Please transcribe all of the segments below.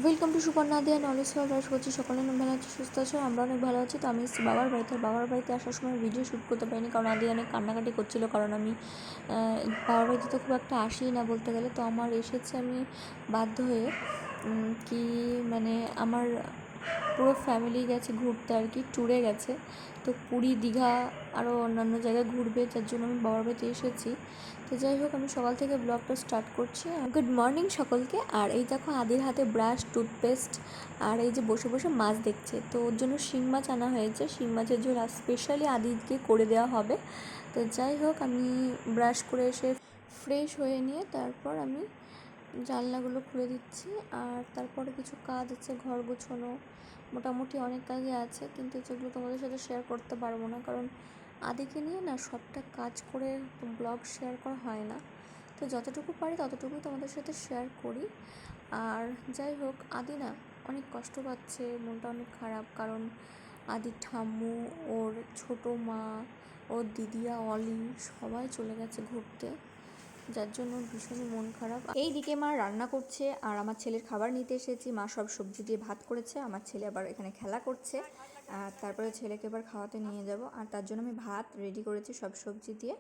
Welcome to Suparna দিয়া knowledge আশা করছি সকলে অনেক ভালো আছে, সুস্থ আছে। আমরা অনেক ভালো আছি। তো আমি এসেছি বাবার বাড়িতে আসার সময় ভিডিও শ্যুট করতে পারিনি, কারণ আদি অনেক কান্নাকাটি করছিল, কারণ আমি বাবার বাড়িতে তো খুব একটা আসি না বলতে গেলে। তো আমার এসেছে আমি বাধ্য হয়ে কি মানে আমার পুরো ফ্যামিলি গেছে ঘুরতে আর কি, ট্যুরে গেছে। তো পুরী, দীঘা আরও অন্যান্য জায়গায় ঘুরবে, যার জন্য আমি বাবার বাড়িতে এসেছি। তো যাই হোক, আমি সকাল থেকে ব্লগটা স্টার্ট করছি। গুড মর্নিং সকলকে। আর এই দেখো আদির হাতে ব্রাশ, টুথপেস্ট, আর এই যে বসে বসে মাছ দেখছে। তো ওর জন্য শিং মাছ আনা হয়েছে, শিং মাছের ঝোল স্পেশালি আদিকে করে দেওয়া হবে। তো যাই হোক, আমি ব্রাশ করে এসে ফ্রেশ হয়ে নিয়ে তারপর আমি জানলাগুলো খুলে দিচ্ছি। আর তারপরে কিছু কাজ আছে, ঘর গোছানো, মোটামুটি অনেক কাজই আছে, কিন্তু যেগুলো তোমাদের সাথে শেয়ার করতে পারবো না, কারণ আদিকে নিয়ে না সবটা কাজ করে ব্লগ শেয়ার করা হয় না। তো যতটুকু পারি ততটুকুই তোমাদের সাথে শেয়ার করি। আর যাই হোক, আদি না অনেক কষ্ট পাচ্ছে, মনটা অনেক খারাপ, কারণ আদির ঠাম্মু, ওর ছোটো মা, ওর দিদিয়া, অলি সবাই চলে গেছে ঘুরতে, যার জন্য ভীষণই মন খারাপ। এই দিকে মা রান্না করছে আর আমার ছেলের খাবার নিতে এসেছি। মা সব সবজি দিয়ে ভাত করেছে, আমার ছেলে আবার এখানে খেলা করছে। আর তারপরে ছেলেকে এবার খাওয়াতে নিয়ে যাব, আর তার জন্য আমি ভাত রেডি করেছি, সব সবজি দিয়ে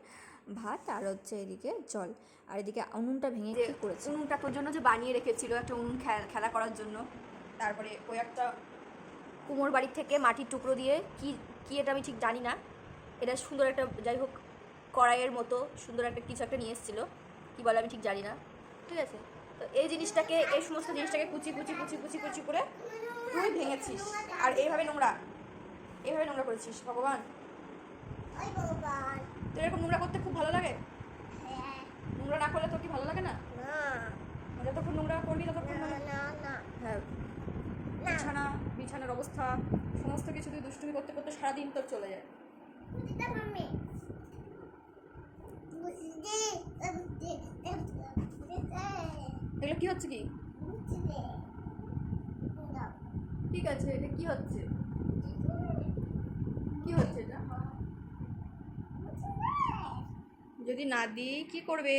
ভাত, আর হচ্ছে এদিকে জল। আর এদিকে উনুনটা ভেঙে কি করেছে, উনুনটা তোর জন্য যে বানিয়ে রেখেছিল একটা উনুন খেলা করার জন্য। তারপরে ওই একটা কুমোর বাড়ির থেকে মাটির টুকরো দিয়ে কি কি এটা আমি ঠিক জানি না, এটা সুন্দর একটা, যাই হোক কড়াইয়ের মতো সুন্দর একটা কিছু একটা নিয়ে এসেছিলো, কী বলে আমি ঠিক জানি না, ঠিক আছে। তো এই জিনিসটাকে, এই সমস্ত জিনিসটাকে কুচি কুচি কুচি কুচি কুচি করে তুই ভেঙেছিস, আর এইভাবে নোংরা করেছিস। ভগবান, তোর এরকম নোংরা করতে খুব ভালো লাগে? নোংরা না করলে তোর কি ভালো লাগে না? যতক্ষণ নোংরা করবি ততক্ষণ হ্যাঁ, বিছানার অবস্থা সমস্ত কিছু তুই দুষ্টুমি করতে করতে সারাদিন তোর চলে যায়। এগুলো কি হচ্ছে? ঠিক আছে, এটা কি হচ্ছে? এটা যদি না দিই কি করবে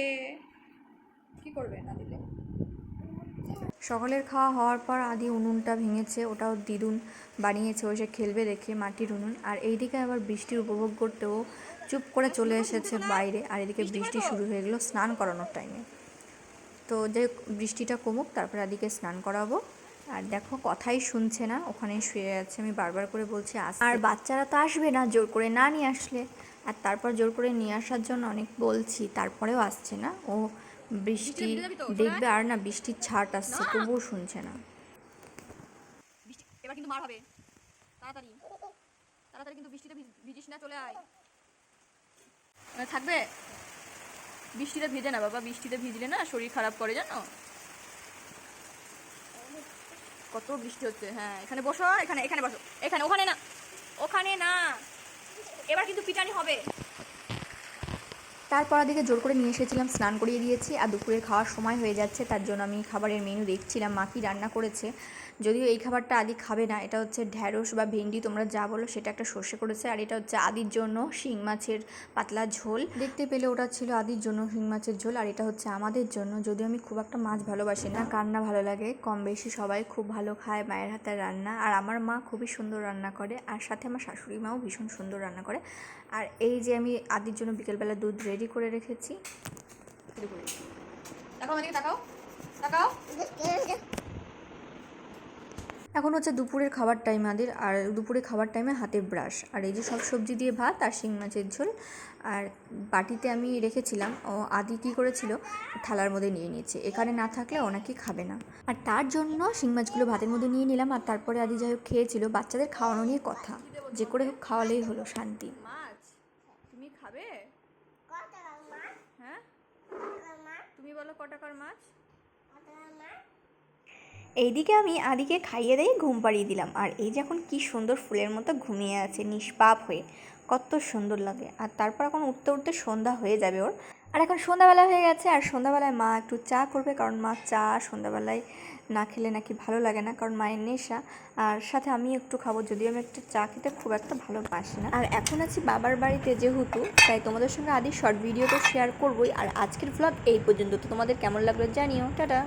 না দিলে? সকলের খাওয়া হওয়ার পর আদি উনুনটা ভেঙেছে, ওটাও দিদুন বানিয়েছে, ওই সে খেলবে দেখে, মাটির উনুন। আর এইদিকে আবার বৃষ্টির উপভোগ করতেও চুপ করে চলে এসেছে বাইরে। আর এদিকে বৃষ্টি শুরু হয়ে গেলো স্নান করানোর টাইমে। তো যে বৃষ্টিটা কমুক, তারপরে আদিকে স্নান করাবো। আর দেখো কথাই শুনছে না, ওখানেই শুয়ে আছে। আমি বারবার করে বলছি আর বাচ্চারা তো আসবে না জোর করে না নিয়ে আসলে। আর তারপর জোর করে নিয়ে আসার জন্য অনেক বলছি, তারপরেও আসছে না। ও বৃষ্টি দেখবে আর না, বৃষ্টির ছাট আসছে, তবুও শুনছে না। এবার কিন্তু মার হবে, তাড়াতাড়ি তাড়াতাড়ি, কিন্তু বৃষ্টিতে ভিজিস না, চলে আয়। থাকবে? বৃষ্টিতে ভিজে না বাবা, বৃষ্টিতে ভিজলে না শরীর খারাপ করে, জানো? কত বৃষ্টি হচ্ছে। হ্যাঁ, এখানে বসো, এখানে বসো, ওখানে না, এবার কিন্তু পিটানি হবে। তারপর দিকে জোর করে নিয়ে এসেছিলাম, স্নান করিয়ে দিয়েছি। আর দুপুরের খাওয়ার সময় হয়ে যাচ্ছে, তার জন্য আমি খাবারের মেনু দেখছিলাম মা কি রান্না করেছে। যদিও এই খাবারটা আদি খাবে না, এটা হচ্ছে ঢ্যাঁড়স বা ভেন্ডি তোমরা যা বলো, সেটা একটা সর্ষে করেছে। আর এটা হচ্ছে আদির জন্য শিং মাছের পাতলা ঝোল। দেখতে পেলে ওটা ছিল আদির জন্য শিং মাছের ঝোল, আর এটা হচ্ছে আমাদের জন্য। যদিও আমি খুব একটা মাছ ভালোবাসি না, কান্না ভালো লাগে, কম বেশি সবাই খুব ভালো খায় মায়ের হাতের রান্না। আর আমার মা খুবই সুন্দর রান্না করে, আর সাথে আমার শাশুড়ি মাও ভীষণ সুন্দর রান্না করে। আর এই যে আমি আদির জন্য বিকেলবেলা দুধ রেডি করে রেখেছি। এখন হচ্ছে দুপুরের খাবার টাইম আদির, আর দুপুরে খাবার টাইমে হাতে ব্রাশ, আর এই যে সব সবজি দিয়ে ভাত আর শিং মাছের ঝোল। আর বাটিতে আমি রেখেছিলাম, ও আদি কী করেছিল, থালার মধ্যে নিয়ে নিয়েছে, এখানে না থাকলে ও নাকি খাবে না। আর তার জন্য শিং মাছগুলো ভাতের মধ্যে নিয়ে নিলাম। আর তারপরে আদি যাই হোক খেয়েছিল। বাচ্চাদের খাওয়ানো নিয়ে কথা, যে করে হোক খাওয়ালেই হলো, শান্তি। মাছ তুমি খাবে? হ্যাঁ, তুমি বলো ক টাকার মাছ? এইদিকে আমি আদিকে খাইয়ে দিয়ে ঘুম পাড়িয়ে দিলাম। আর এই যে এখন কী সুন্দর ফুলের মতো ঘুমিয়ে আছে নিষ্পাপ হয়ে, কত সুন্দর লাগে। আর তারপর এখন উঠতে উঠতে সন্ধ্যা হয়ে যাবে ওর। আর এখন সন্ধ্যাবেলা হয়ে গেছে, আর সন্ধ্যাবেলায় মা একটু চা করবে, কারণ মা চা সন্ধ্যাবেলায় না খেলে নাকি ভালো লাগে না, কারণ মায়ের নেশা। আর সাথে আমি একটু খাবো, যদিও আমি একটা চা খেতে খুব একটা ভালোবাসি না। আর এখন আছি বাবার বাড়িতে যেহেতু, তাই তোমাদের সঙ্গে আদি শর্ট ভিডিও তো শেয়ার করবোই। আর আজকের ভ্লগ এই পর্যন্ত। তো তোমাদের কেমন লাগলো জানিও। টাটা।